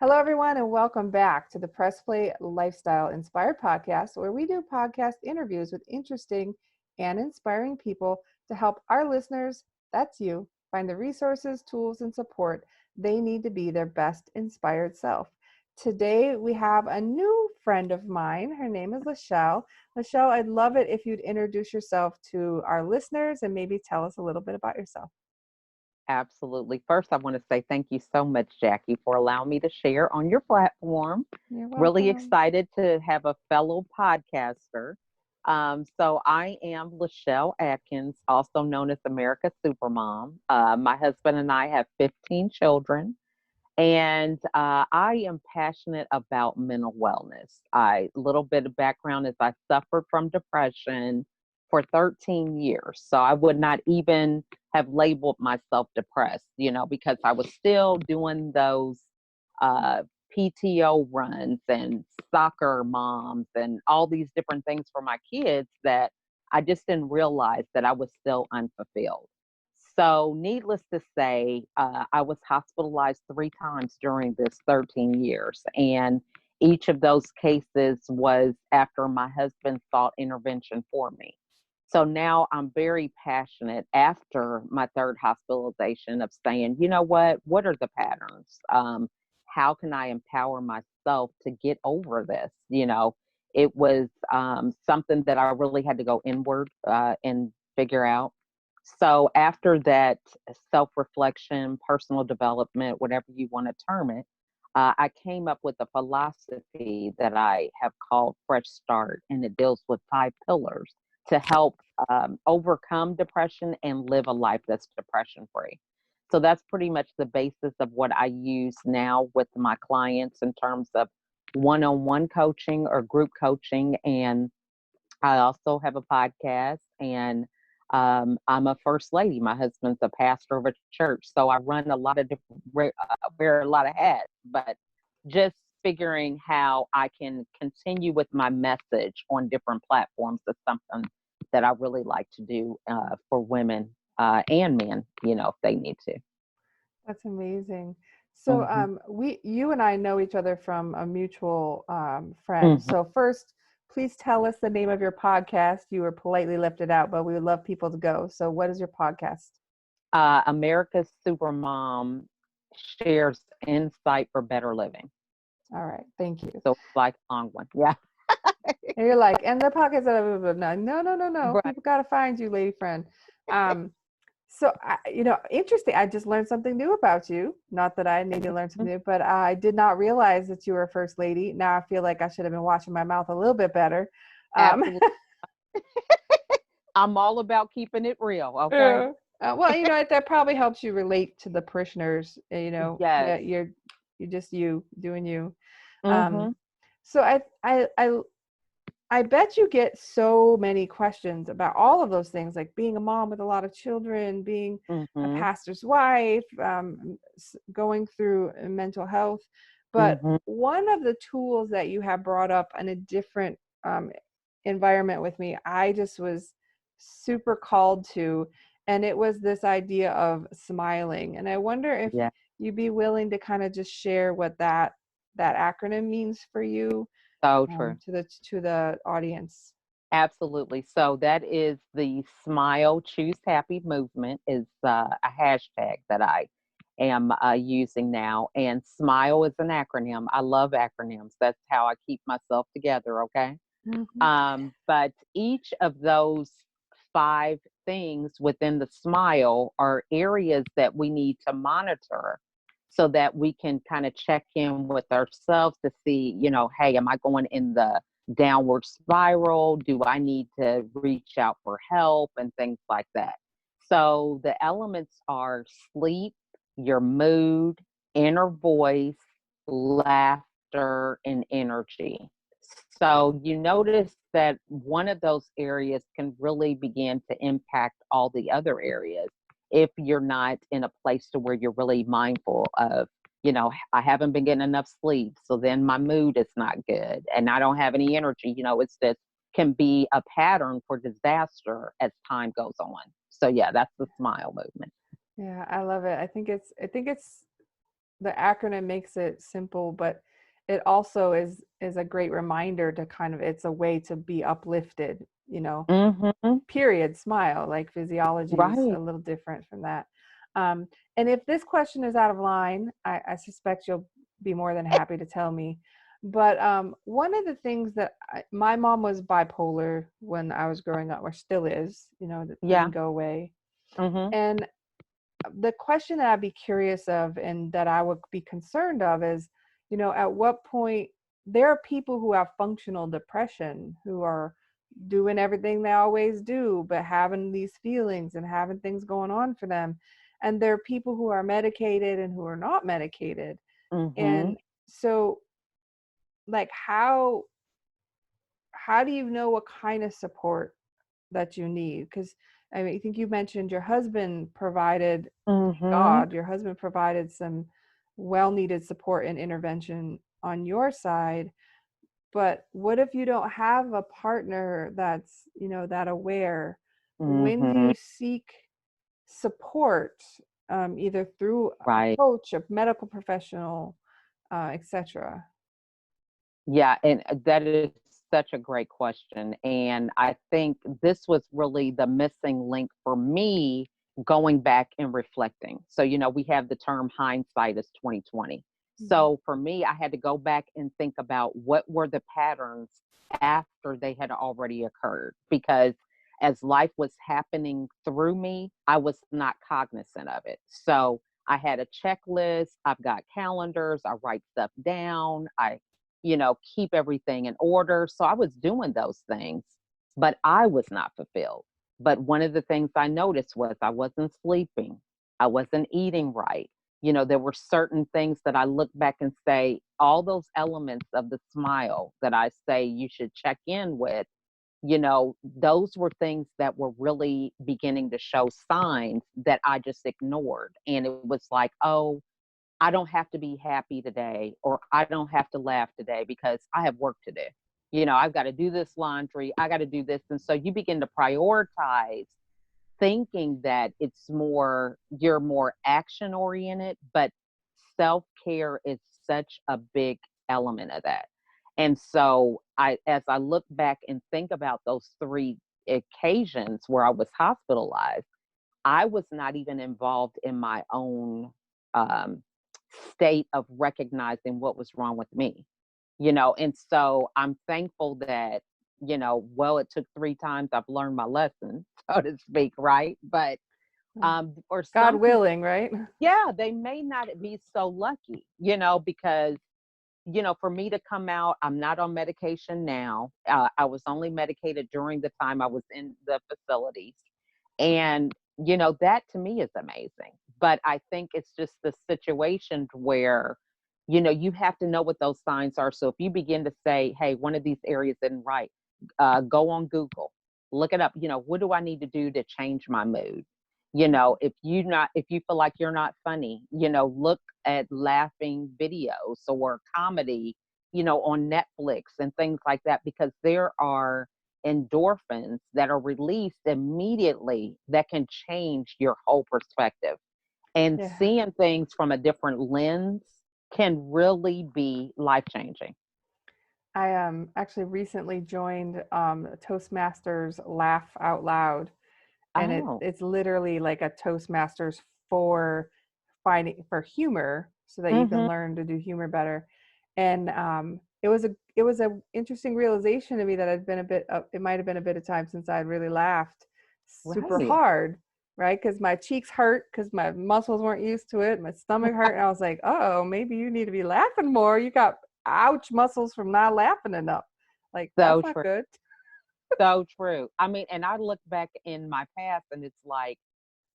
Hello, everyone, and welcome back to the Press Play Lifestyle Inspired podcast, where we do podcast interviews with interesting and inspiring people to help our listeners, that's you, find the resources, tools, and support they need to be their best inspired self. Today, we have a new friend of mine. Her name is LaChelle. LaChelle, I'd love it if you'd introduce yourself to our listeners and maybe tell us a little bit about yourself. Absolutely. First, I want to say thank you so much, Jackie, for allowing me to share on your platform. You're Really welcome. excited to have a fellow podcaster. So I am LaChelle Adkins, also known as America's Supermom. My husband and I have 15 children, and I am passionate about mental wellness. Little bit of background is I suffered from depression for 13 years. So I would not even have labeled myself depressed, because I was still doing those uh, PTO runs and soccer moms and all these different things for my kids that I just didn't realize that I was still unfulfilled. So, needless to say, I was hospitalized 3 times during this 13 years. And each of those cases was after my husband sought intervention for me. So now I'm very passionate after my third hospitalization of saying, you know what? What are the patterns? How can I empower myself to get over this? It was something that I really had to go inward and figure out. So after that self reflection, personal development, whatever you want to term it, I came up with a philosophy that I have called Fresh Start, and it deals with 5 pillars to help overcome depression and live a life that's depression free. So that's pretty much the basis of what I use now with my clients in terms of one on one coaching or group coaching. And I also have a podcast, and I'm a first lady. My husband's a pastor of a church. So I run a lot of different, wear a lot of hats, but just figuring how I can continue with my message on different platforms is something that I really like to do for women and men, if they need to. That's amazing. So, Hmm. you and I know each other from a mutual friend. Hmm. So, first, please tell us the name of your podcast. You were politely lifted out, but we would love people to go. So, what is your podcast? America's Supermom shares insight for better living. All right, thank you. So it's like a long one. Yeah. And you're like, and the podcast. No, no, no, no, no. Right. People got to find you, lady friend. Um, So, interesting. I just learned something new about you. Not that I need to learn something new, but I did not realize that you were a first lady. Now I feel like I should have been watching my mouth a little bit better. Um, Absolutely. I'm all about keeping it real. Okay. yeah. Well, that probably helps you relate to the parishioners. Yes. That you're just you doing you. Um, Hmm. so I bet you get so many questions about all of those things, like being a mom with a lot of children, being a Hmm. pastor's wife, going through mental health. But Hmm. one of the tools that you have brought up in a different um, environment with me, I just was super called to, and it was this idea of smiling. And I wonder if Yeah. you'd be willing to kind of just share what that acronym means for you So true. to the audience. Absolutely. So that is the Smile Choose Happy movement is a hashtag that I am using now. And SMILE is an acronym. I love acronyms. That's how I keep myself together. Okay. Mhm. But each of those 5 things within the smile are areas that we need to monitor so that we can kind of check in with ourselves to see, hey, am I going in the downward spiral? Do I need to reach out for help and things like that? So the elements are sleep, your mood, inner voice, laughter, and energy. So you notice that one of those areas can really begin to impact all the other areas if you're not in a place to where you're really mindful of, I haven't been getting enough sleep, so then my mood is not good and I don't have any energy. It's just can be a pattern for disaster as time goes on. So yeah, that's the smile movement. Yeah, I love it. I think it's the acronym makes it simple, but it also is a great reminder to kind of, it's a way to be uplifted, you know, Mm-hmm. period, smile. Like physiology is Right. a little different from that. Um, and if this question is out of line, I suspect you'll be more than happy to tell me. But one of the things that my mom was bipolar when I was growing up, or still is, you know, that didn't Yeah. go away. Mm-hmm. And the question that I'd be curious of and that I would be concerned of is, you know, at what point there are people who have functional depression who are doing everything they always do, but having these feelings and having things going on for them. And there are people who are medicated and who are not medicated. Mm-hmm. And so, like, how do you know what kind of support that you need? Because I mean, I think you mentioned your husband provided, thank Mm-hmm. God, your husband provided some well needed support and intervention on your side. But what if you don't have a partner that's, you know, that aware? When do Mm-hmm. you seek support, either through a Right. coach, a medical professional, etc.? Yeah, and that is such a great question. And I think this was really the missing link for me going back and reflecting. So, we have the term hindsight is 2020. Mhm. So for me, I had to go back and think about what were the patterns after they had already occurred. Because as life was happening through me, I was not cognizant of it. So I had a checklist, I've got calendars, I write stuff down, I keep everything in order. So I was doing those things, but I was not fulfilled. But one of the things I noticed was I wasn't sleeping, I wasn't eating right. There were certain things that I look back and say, all those elements of the smile that I say you should check in with, those were things that were really beginning to show signs that I just ignored. And it was like, oh, I don't have to be happy today, or I don't have to laugh today because I have work to do. I've got to do this laundry, I got to do this. And so you begin to prioritize thinking that you're more action oriented, but self care is such a big element of that. And so as I look back and think about those three occasions where I was hospitalized, I was not even involved in my own um, state of recognizing what was wrong with me, and so I'm thankful that, well, it took 3 times I've learned my lesson, so to speak, right? But for God some people, willing, right? yeah, they may not be so lucky, because for me to come out, I'm not on medication now. I was only medicated during the time I was in the facilities. And, that to me is amazing. But I think it's just the situation where, you have to know what those signs are. So if you begin to say, hey, one of these areas isn't right, go on Google, look it up. What do I need to do to change my mood? If you feel like you're not funny, look at laughing videos or comedy, on Netflix and things like that, because there are endorphins that are released immediately that can change your whole perspective. And Yeah. seeing things from a different lens can really be life changing. I actually recently joined Toastmasters Laugh Out Loud, and Oh, it's literally like a Toastmasters for finding for humor, so that you can mm-hmm. learn to do humor better. And it was a interesting realization to me that it might have been a bit of time since I'd really laughed super Right. hard, right? Because my cheeks hurt because my muscles weren't used to it. My stomach hurt, and I was like, oh, maybe you need to be laughing more. You got ouch muscles from not laughing enough. Like, So that's not true. good. So true. I mean, and I look back in my past and it's like,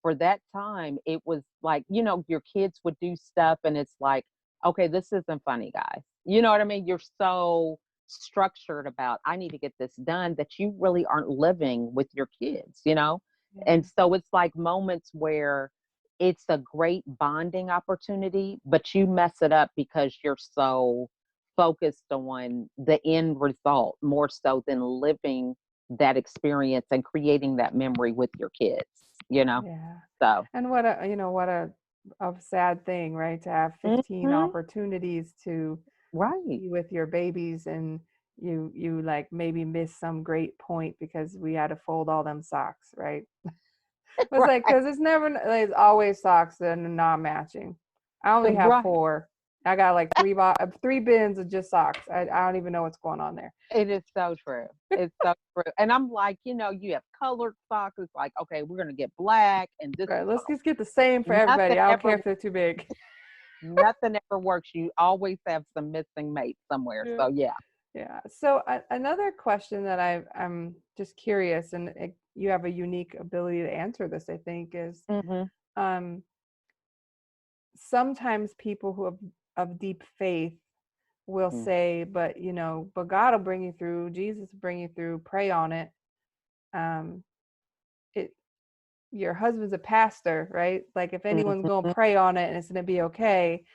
for that time, it was like, your kids would do stuff and it's like, okay, this isn't funny, guys. You know what I mean? You're so structured about, I need to get this done, that you really aren't living with your kids? Yeah. And so it's like moments where it's a great bonding opportunity, but you mess it up because you're so focused on the end result more so than living that experience and creating that memory with your kids, you know? Yeah. So, And what a a sad thing, right? To have 15 Hmm. opportunities to Right. be with your babies, and you like maybe miss some great point because we had to fold all them socks, right? It was like, Right. because it's never, it's always socks that are not matching. I only have Right. four. I got like three bins of just socks. I don't even know what's going on there. It is so true. It's so true. And I'm like, you have colored socks. It's like, okay, we're gonna get black, and this Right, is let's gonna just get the same for nothing everybody. I don't care ever if they're too big. nothing ever works. You always have some missing mates somewhere. Yeah. So yeah. Yeah. So another question that I'm just curious, and you have a unique ability to answer this, I think, is Hmm. um, sometimes people who have of deep faith will say, but but God will bring you through. Jesus will bring you through. Pray on it. Um, it your husband's a pastor, right? Like if anyone's going Hmm. to pray on it and it's going to be okay,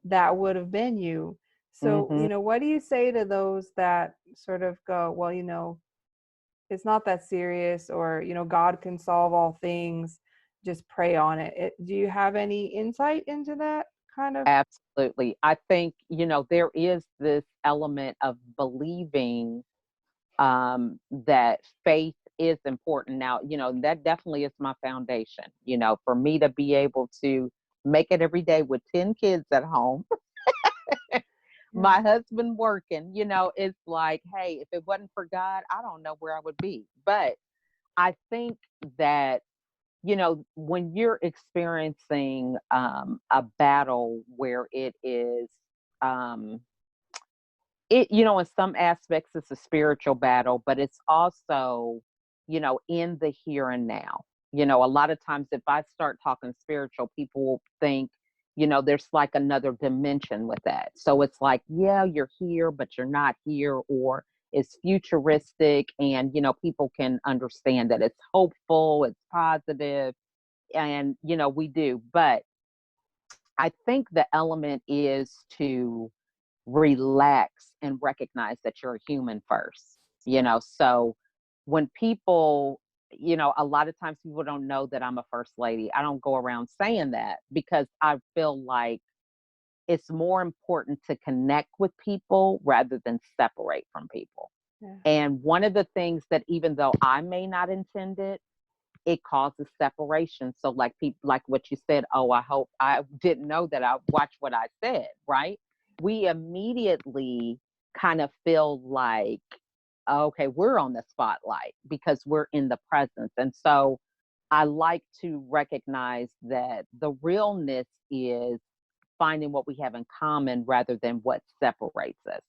that would have been you. So, Hmm. what do you say to those that sort of go, well, it's not that serious, or, God can solve all things, just pray on it. Do you have any insight into that kind of? Absolutely. I think, there is this element of believing that faith is important. Now, that definitely is my foundation, for me to be able to make it every day with 10 kids at home, Yeah. my husband working, it's like, hey, if it wasn't for God, I don't know where I would be. But I think that, when you're experiencing a battle where it is, um, in some aspects, it's a spiritual battle, but it's also, in the here and now. A lot of times, if I start talking spiritual, people will think, there's like another dimension with that. So it's like, yeah, you're here, but you're not here, or it's futuristic. And, people can understand that it's hopeful, it's positive, and, we do. But I think the element is to relax and recognize that you're a human first. So when people, a lot of times people don't know that I'm a first lady. I don't go around saying that because I feel like it's more important to connect with people rather than separate from people. Yeah. And one of the things that, even though I may not intend it, it causes separation. So like people, like what you said, oh, I hope I didn't know that I watched what I said, right? We immediately kind of feel like, okay, we're on the spotlight because we're in the presence. And so I like to recognize that the realness is finding what we have in common rather than what separates us.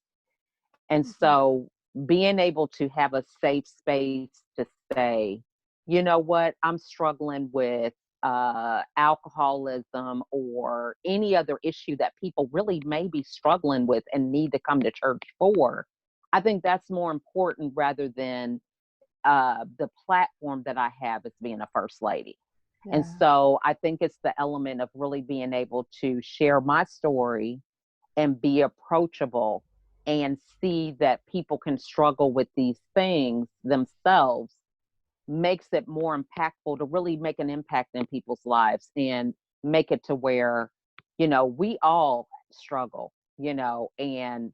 And Mhm. so being able to have a safe space to say, you know what, I'm struggling with alcoholism or any other issue that people really may be struggling with and need to come to church for. I think that's more important rather than the platform that I have as being a first lady. And Yeah. so I think it's the element of really being able to share my story and be approachable and see that people can struggle with these things themselves makes it more impactful to really make an impact in people's lives and make it to where, we all struggle, and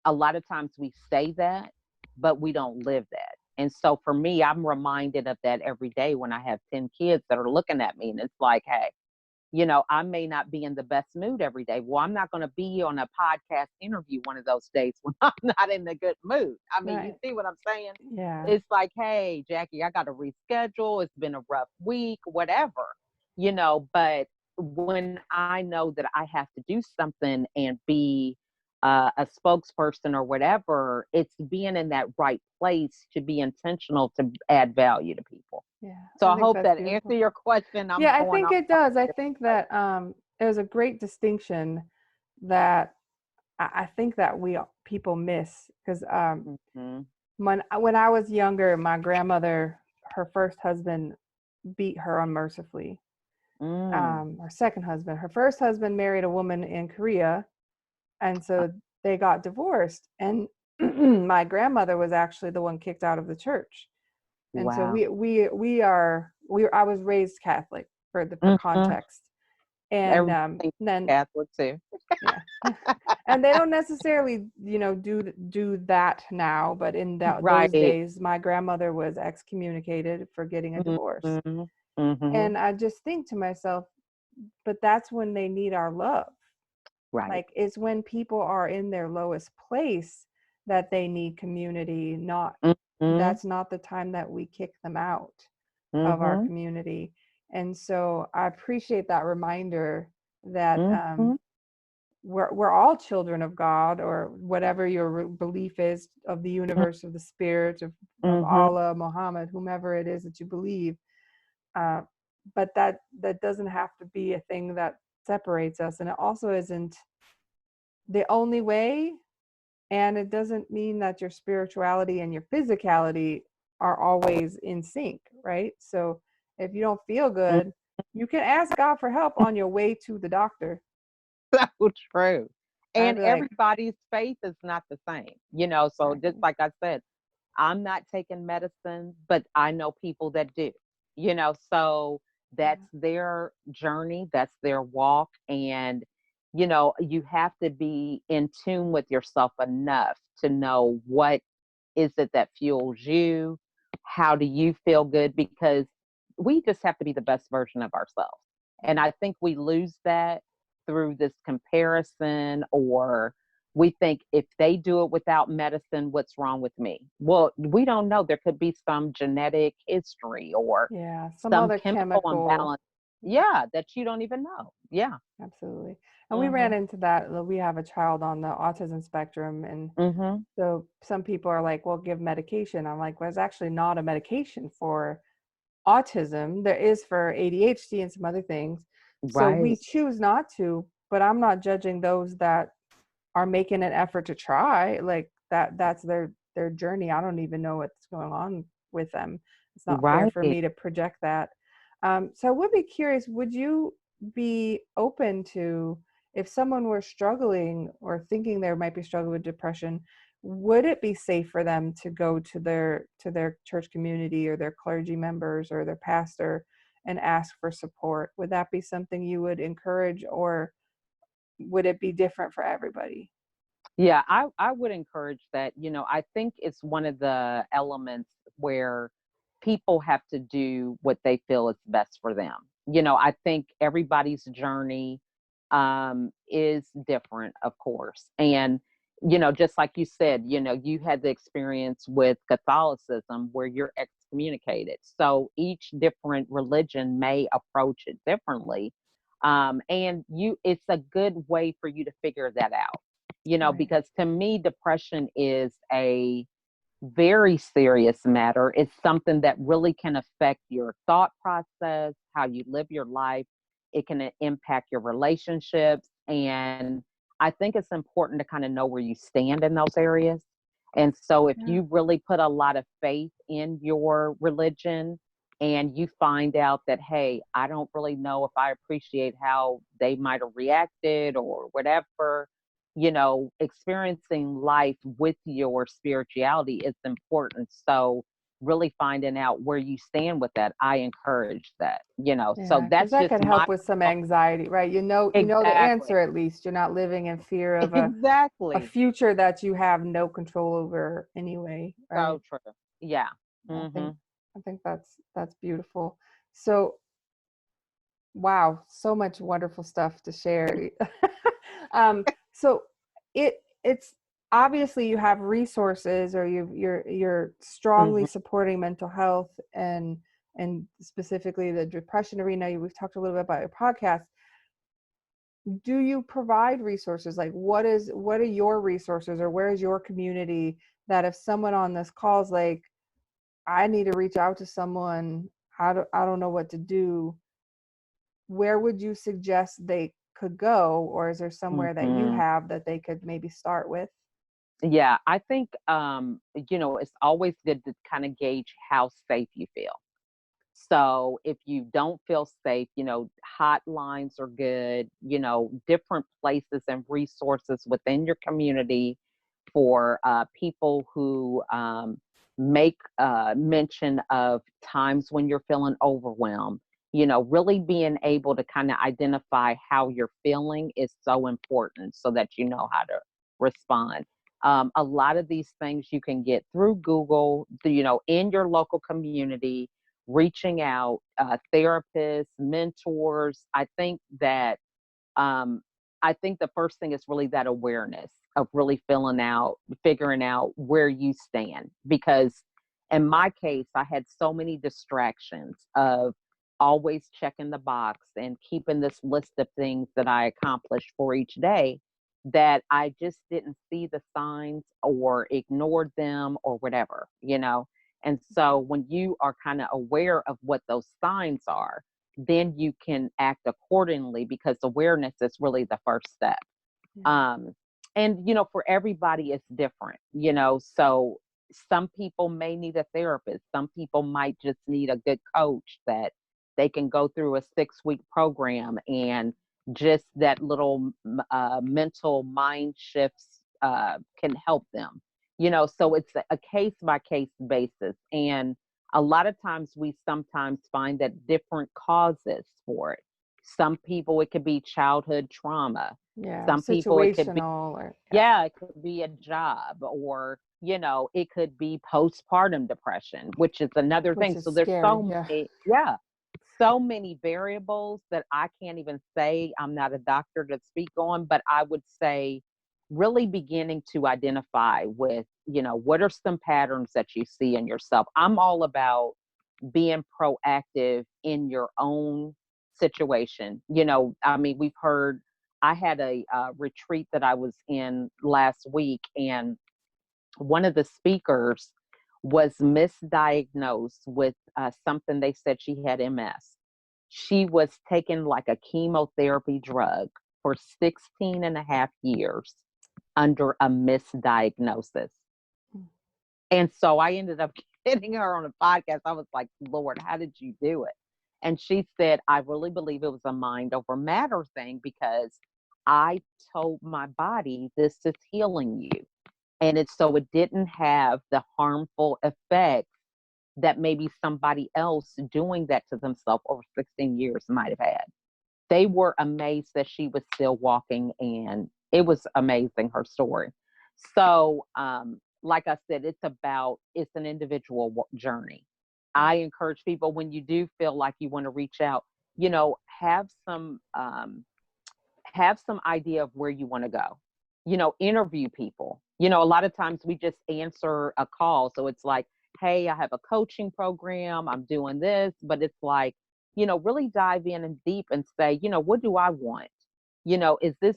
a lot of times we say that, but we don't live that. And so for me, I'm reminded of that every day when I have 10 kids that are looking at me and it's like, hey, I may not be in the best mood every day. Well, I'm not going to be on a podcast interview one of those days when I'm not in a good mood. I mean, you Right. see what I'm saying? Yeah. It's like, hey, Jackie, I got to reschedule. It's been a rough week, whatever, but when I know that I have to do something and be a spokesperson or whatever, it's being in that right place to be intentional to add value to people. Yeah. So I I think hope that's that answer beautiful. your question. I'm Yeah, I going think off it on does. I a think that there's a great distinction that I think that people miss, because different way. Mhm. when I was younger, my grandmother, her first husband beat her unmercifully. Mm. Her second husband, her first husband married a woman in Korea, and so they got divorced. And my grandmother was actually the one kicked out of the church. And so Wow. we are we I was raised Catholic, for Mhm. context. And Everything then Catholic too. yeah. And they don't necessarily, do that now, but in those Right. days, my grandmother was excommunicated for getting a divorce. Mhm. Mhm. And I just think to myself, but that's when they need our love. Right. Like, it's when people are in their lowest place that they need community, not Mhm. that's not the time that we kick them out of our Mhm. community. And so I appreciate that reminder that Mhm. we're all children of God, or whatever your belief is, of the universe, of the spirit, of Mhm. Allah, Muhammad, whomever it is that you believe. Uh, but that doesn't have to be a thing that separates us, and it also isn't the only way. And it doesn't mean that your spirituality and your physicality are always in sync, right? So if you don't feel Mhm. good, you can ask God for help on your way to the doctor. So true. I'd And be like, everybody's faith is not the same, so just exactly. like I said, I'm not taking medicine, but I know people that do, so that's Yeah. their journey, that's their walk. And, you have to be in tune with yourself enough to know what is it that fuels you? How do you feel good? Because we just have to be the best version of ourselves. And I think we lose that through this comparison, or we think if they do it without medicine, what's wrong with me? Well, we don't know. There could be some genetic history or Yeah, some some other chemical chemical. imbalance. Yeah, Yeah, that you don't even know. Yeah. absolutely. And we ran Mhm. into that. We have a child on the autism spectrum, and Mhm. so some people are like, well, give medication. I'm like, well, it's actually not a medication for autism. There is for ADHD and some other things. So we Right. choose not to, but I'm not judging those that are making an effort to try. Like, that's their journey. I don't even know what's going on with them. It's not fair Right. for me to project that. So I would be curious, would you be open to, if someone were struggling or thinking they might be struggling with depression, would it be safe for them to go to their church community or their clergy members or their pastor and ask for support? Would that be something you would encourage, or would it be different for everybody? Yeah, I would encourage that. I think it's one of the elements where people have to do what they feel is best for them. I think everybody's journey is different, of course. And, just like you said, you had the experience with Catholicism where you're excommunicated. So each different religion may approach it differently. And it's a good way for you to figure that out, Right. because to me, depression is a very serious matter. It's something that really can affect your thought process, how you live your life. It can impact your relationships. And I think it's important to kind of know where you stand in those areas. And so if Yeah. you really put a lot of faith in your religion and you find out that, hey, I don't really know if I appreciate how they might have reacted or whatever, experiencing life with your spirituality is important. So, really finding out where you stand with that, I encourage that, So Yeah, because that's that just could my help with some anxiety, right? You know the exactly, answer, at least. You're not living in fear of a exactly. future that you have no control over anyway, right? So true. Yeah. I think Mhm. I think that's beautiful. So, wow, so much wonderful stuff to share. So it's obviously you have resources, or you're strongly Mhm. supporting mental health and specifically the depression arena. We've talked a little bit about your podcast. Do you provide resources? Like, what are your resources, or where is your community, that if someone on this call is like, I need to reach out to someone, I don't know what to do, where would you suggest they could go? Or is there somewhere that you Mhm. have that they could maybe start with? Yeah, I think it's always good to kind of gauge how safe you feel. So if you don't feel safe, hotlines are good, different places and resources within your community for people who make mention of times when you're feeling overwhelmed. really being able to kind of identify how you're feeling is so important so that you know how to respond. A lot of these things you can get through Google, in your local community, reaching out, therapists, mentors. Um, I think the first thing is really that awareness of really figuring out where you stand. Because in my case, I had so many distractions of always checking the box and keeping this list of things that I accomplished for each day that I just didn't see the signs or ignored them or whatever. And so when you are kind of aware of what those signs are, then you can act accordingly because awareness is really the first step. Yeah. Um, and, for everybody, it's different. So some people may need a therapist. Some people might just need a good coach that they can go through a 6-week program and just that little mental mind shifts can help them. So it's a case by case basis. And a lot of times we sometimes find that different causes for it. Some people, it could be childhood trauma. Yeah. Some people, it could be, Situational or yeah. yeah, it could be a job, or, it could be postpartum depression, which is another Which thing. is So there's scary. so Yeah. many, yeah, so many variables that I can't even say. I'm not a doctor to speak on, but I would say really beginning to identify with, what are some patterns that you see in yourself. I'm all about being proactive in your own situation. I mean, I had a retreat that I was in last week, and one of the speakers was misdiagnosed with something. They said she had MS. She was taking like a chemotherapy drug for 16 and a half years under a misdiagnosis. Mm. And so I ended up getting her on a podcast. I was like, Lord, how did you do it? And she said, I really believe it was a mind over matter thing because I told my body, this is healing you. And it's so it didn't have the harmful effects that maybe somebody else doing that to themselves over 16 years might have had. They were amazed that she was still walking, and it was amazing, her story. So, like I said, it's an individual journey. I encourage people, when you do feel like you want to reach out, have some idea of where you want to go. Interview people. A lot of times we just answer a call. So it's like, hey, I have a coaching program, I'm doing this, but it's like, really dive in and deep and say, what do I want? Is this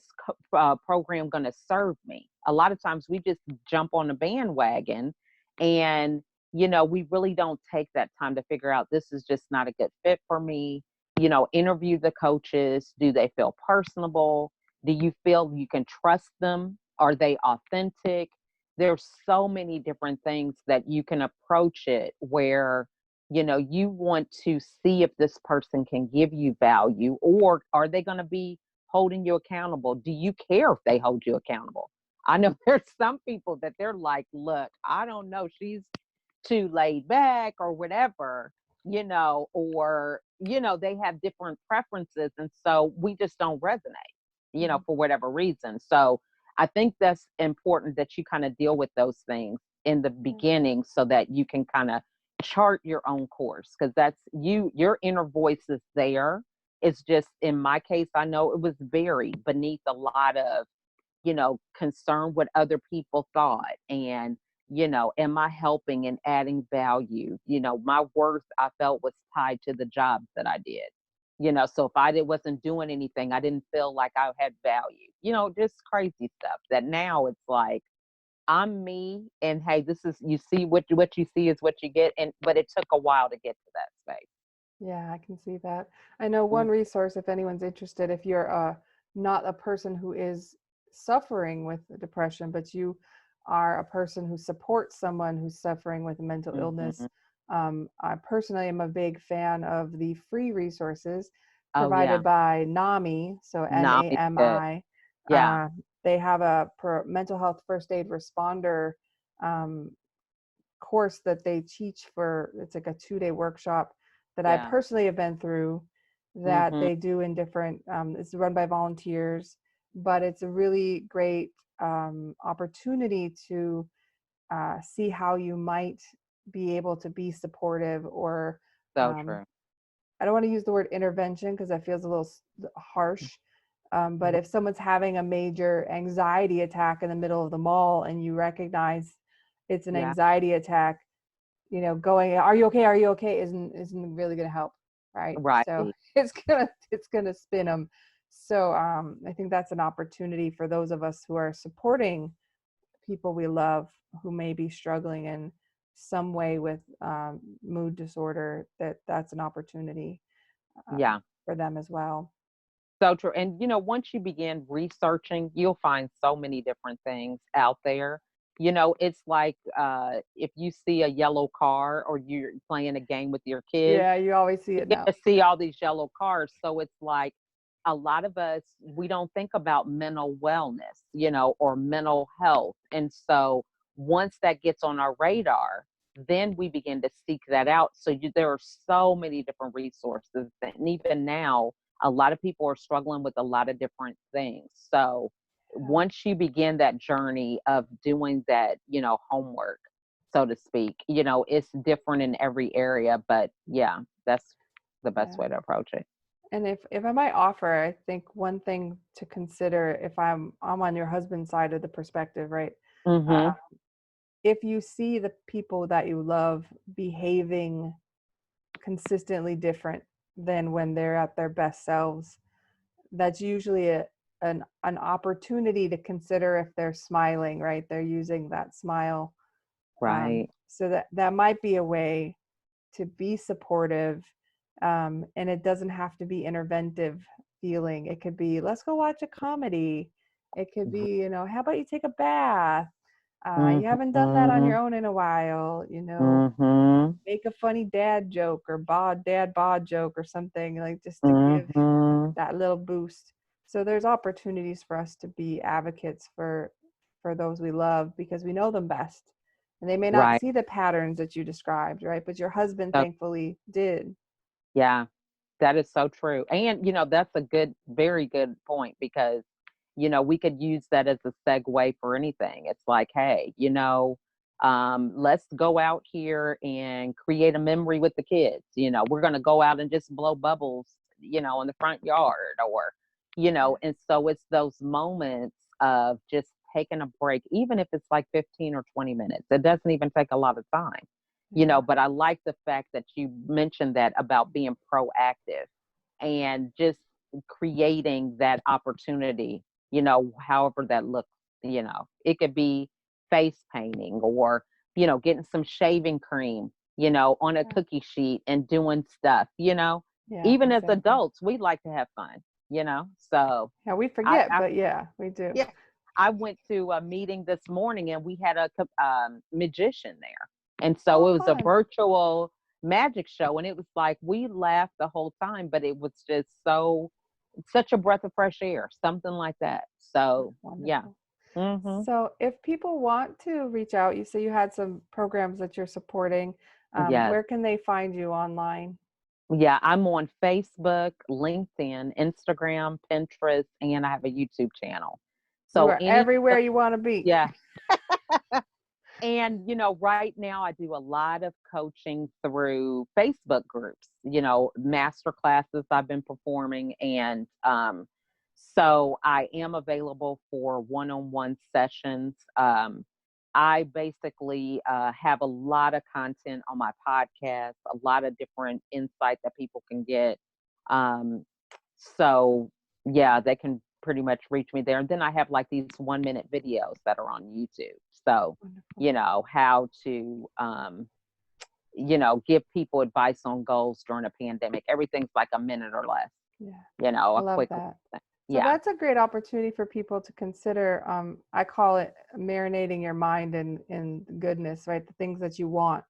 program going to serve me? A lot of times we just jump on the bandwagon, and, we really don't take that time to figure out, this is just not a good fit for me. Interview the coaches. Do they feel personable? Do you feel you can trust them? Are they authentic? There's so many different things that you can approach it where, you want to see if this person can give you value, or are they going to be holding you accountable? Do you care if they hold you accountable? I know there's some people that they're like, look, I don't know, she's too laid back or whatever, or, they have different preferences. And so we just don't resonate, Mhm. for whatever reason. So I think that's important that you kind of deal with those things in the Yeah. beginning so that you can kind of chart your own course, because that's your inner voice is there. It's just, in my case, I know it was buried beneath a lot of, concern what other people thought. And, am I helping and adding value? My worth, I felt, was tied to the jobs that I did. So if wasn't doing anything, I didn't feel like I had value. Just crazy stuff that now it's like, I'm me, and hey, this is, you see, what you see is what you get. And but it took a while to get to that space. Yeah, I can see that. I know Mm. one resource if anyone's interested, if you're not a person who is suffering with depression, but you are a person who supports someone who's suffering with mental illness. Mhm. I personally am a big fan of the free resources Oh provided yeah, by NAMI, so Nami's good. NAMI. Yeah. They have a mental health first aid responder um, course that they teach for, it's like a 2-day workshop that I Yeah. personally have been through that Mhm. they do in different, it's run by volunteers, but it's a really great opportunity to see how you might be able to be supportive or So um, true. I don't want to use the word intervention because that feels a little harsh. But R if someone's having a major anxiety attack in the middle of the mall and you recognize it's an Yeah. anxiety attack, going, "Are you okay? Are you okay?" isn't really going to help, right? So Right. it's gonna spin them. So I think that's an opportunity for those of us who are supporting people we love who may be struggling in some way with mood disorder. That's an opportunity Yeah. for them as well. So true. And once you begin researching, you'll find so many different things out there. It's like if you see a yellow car or you're playing a game with your kids, Yeah, you always see you're it now. gonna see all these yellow cars. So it's like a lot of us, we don't think about mental wellness, or mental health. And so once that gets on our radar, then we begin to seek that out. So there are so many different resources. And even now, a lot of people are struggling with a lot of different things. So Yeah, once you begin that journey of doing that, homework, so to speak, it's different in every area. But yeah, that's the best yeah. way to approach it. And if I might offer, I think one thing to consider if I'm on your husband's side of the perspective, right? Uh, Mhm. if you see the people that you love behaving consistently different than when they're at their best selves, that's usually an opportunity to consider if they're smiling, right? They're using that smile. Right. So that might be a way to be supportive. And it doesn't have to be interventive feeling. It could be, let's go watch a comedy. It could be, how about you take a bath? You haven't done that on your Mhm. own in a while, Mhm. make a funny dad joke or dad bod joke or something like just to give Mhm. that little boost. So there's opportunities for us to be advocates for those we love because we know them best. And they may not Right. see the patterns that you described, right? But your husband So thankfully did. yeah, that is so true. And that's a very good point because we could use that as a segue for anything. It's like, hey, let's go out here and create a memory with the kids. We're going to go out and just blow bubbles, in the front yard Yeah. and so it's those moments of just taking a break, even if it's like 15 or 20 minutes. It doesn't even take a lot of time, Yeah. but I like the fact that you mentioned that about being proactive and just creating that opportunity, however that looks. It could be face painting or, getting some shaving cream, on a Yeah. cookie sheet and doing stuff, Yeah, even as exactly. adults, we like to have fun, So Yeah, we I, forget, I but yeah, we do. yeah, I went to a meeting this morning and we had a magician there. And so Oh, it was a fun. virtual magic show. And it was like we laughed the whole time, but it was just such a breath of fresh air, something like that. That's So, yeah. wonderful. Hmm. So if people want to reach out, you say you had some programs that you're supporting. Yes. Where can they find you online? Yeah. I'm on Facebook, LinkedIn, Instagram, Pinterest, and I have a YouTube channel. You So, are everywhere you want to be. yeah. And, right now I do a lot of coaching through Facebook groups, master classes I've been performing. And so I am available for one on one sessions. I basically have a lot of content on my podcast, a lot of different insight that people can get. Um, so, yeah, they can pretty much reach me there. And then I have like these 1 minute videos that are on YouTube. So, Wonderful. how to, give people advice on goals during a pandemic. Everything's like a minute or less, Yeah, I a love quick, that. So yeah. that's a great opportunity for people to consider. I call it marinating your mind in goodness, right? The things that you want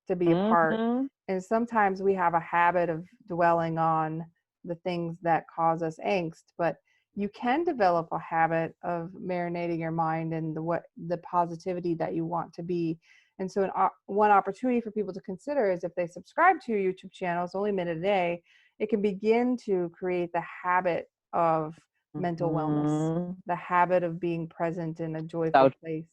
to be a part. Hmm. And sometimes we have a habit of dwelling on the things that cause us angst, but you can develop a habit of marinating your mind and the positivity that you want to be. And so one opportunity for people to consider is if they subscribe to your YouTube channel, it's only a minute a day, it can begin to create the habit of mental wellness, Mhm. the habit of being present in a joyful So place.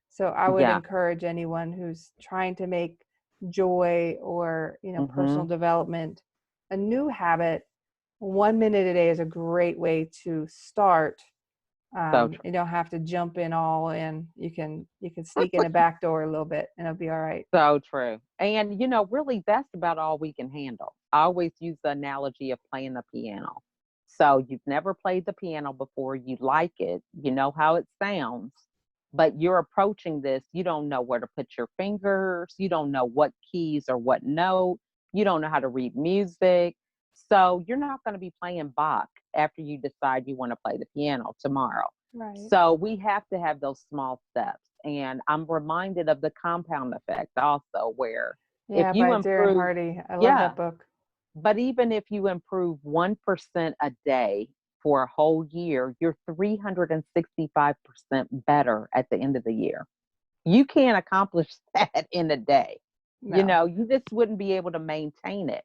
So I would yeah. encourage anyone who's trying to make joy or, personal Mhm. development a new habit. 1 minute a day is a great way to start. So true. You don't have to jump in all in. You can sneak in a back door a little bit and it'll be all right. So true. And really that's about all we can handle. I always use the analogy of playing the piano. So you've never played the piano before, you like it, you know how it sounds, but you're approaching this, you don't know where to put your fingers, you don't know what keys or what note, you don't know how to read music. So you're not going to be playing Bach after you decide you want to play the piano tomorrow. Right. So we have to have those small steps. And I'm reminded of the compound effect also, where if Yeah, you by Darren improve, Hardy. I love yeah, that book. but even if you improve 1% a day for a whole year, you're 365% better at the end of the year. You can't accomplish that in a day. No. You just wouldn't be able to maintain it.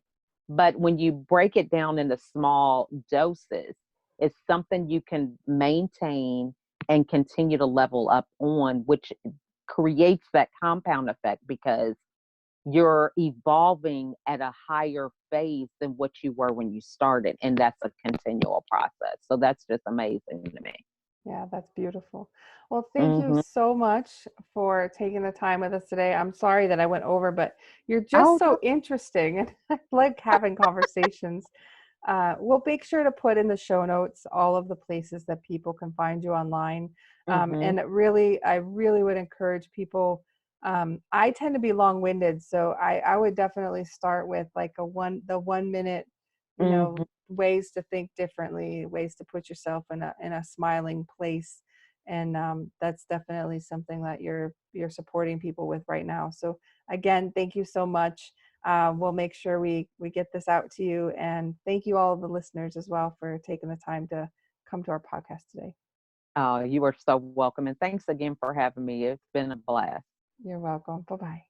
But when you break it down into small doses, it's something you can maintain and continue to level up on, which creates that compound effect because you're evolving at a higher phase than what you were when you started. And that's a continual process. So that's just amazing to me. Yeah, that's beautiful. Well, thank you Hmm. so much for taking the time with us today. I'm sorry that I went over, but you're just Oh, so no. interesting and I like having conversations. We'll make sure to put in the show notes all of the places that people can find you online. Hmm. I really would encourage people. I tend to be long-winded, so I would definitely start with like the 1 minute, Hmm. ways to think differently, ways to put yourself in a smiling place, and that's definitely something that you're supporting people with right now. So again, thank you so much. We'll make sure we get this out to you, and thank you all of the listeners as well for taking the time to come to our podcast today. Oh, you are so welcome. And thanks again for having me. It's been a blast. You're welcome. Bye bye.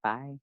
Bye.